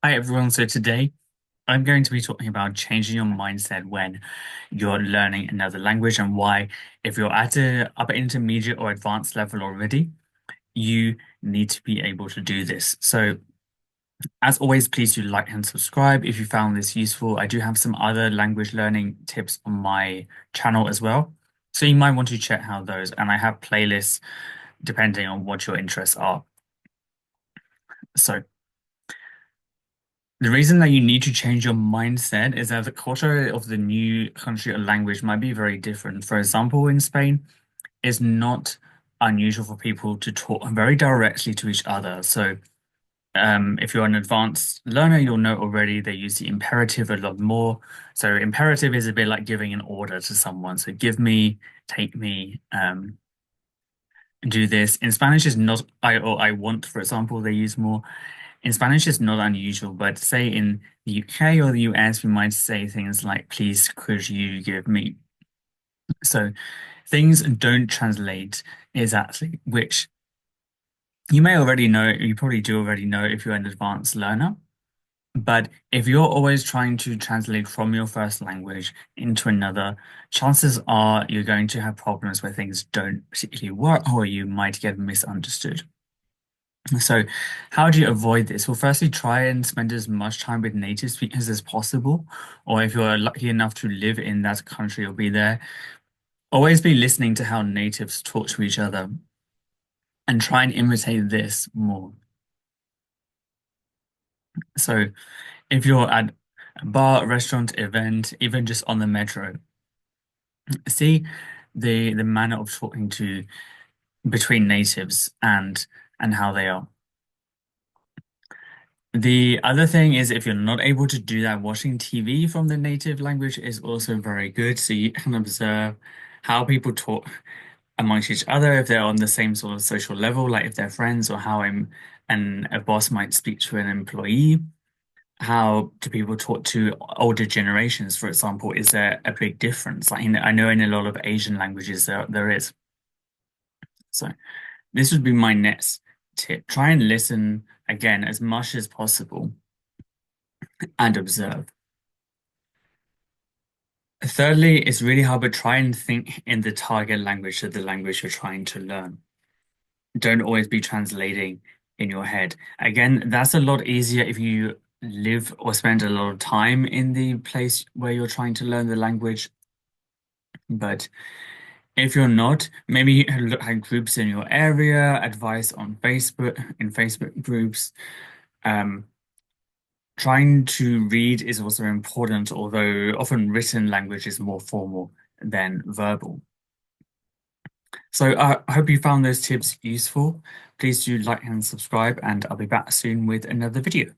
Hi everyone. So today I'm going to be talking about changing your mindset when you're learning another language and why, if you're at a upper intermediate or advanced level already, you need to be able to do this. So as always, please do like and subscribe if you found this useful. I do have some other language learning tips on my channel as well. So you might want to check out those, and I have playlists depending on what your interests are. So the reason that you need to change your mindset is that the culture of the new country or language might be very different. For example, in Spain, it's not unusual for people to talk very directly to each other. So, if you're an advanced learner, you'll know already they use the imperative a lot more. So, imperative is a bit like giving an order to someone. So, give me, take me, do this. In Spanish, is not I or I want, for example, they use more. In Spanish, it's not unusual, but say in the UK or the US, we might say things like, please, could you give me? So things don't translate exactly, which you may already know, you probably do already know if you're an advanced learner. But if you're always trying to translate from your first language into another, chances are you're going to have problems where things don't particularly work or you might get misunderstood. So, how do you avoid this? Well, firstly, try and spend as much time with native speakers as possible. Or if you're lucky enough to live in that country or be there, always be listening to how natives talk to each other and try and imitate this more. So, if you're at a bar, restaurant, event, even just on the metro, see the manner of talking to between natives and how they are. The other thing is if you're not able to do that, watching TV from the native language is also very good. So you can observe how people talk amongst each other, if they're on the same sort of social level, like if they're friends, or how a boss might speak to an employee. How do people talk to older generations, for example? Is there a big difference? Like I know in a lot of Asian languages there is. So this would be my next tip. Try and listen again as much as possible and observe. Thirdly, it's really hard, but try and think in the target language of the language you're trying to learn. Don't always be translating in your head. Again, that's a lot easier if you live or spend a lot of time in the place where you're trying to learn the language. But if you're not, maybe look at groups in your area, advice on Facebook, in Facebook groups. Um, Trying to read is also important, although often written language is more formal than verbal. So I hope you found those tips useful. Please do like and subscribe, and I'll be back soon with another video.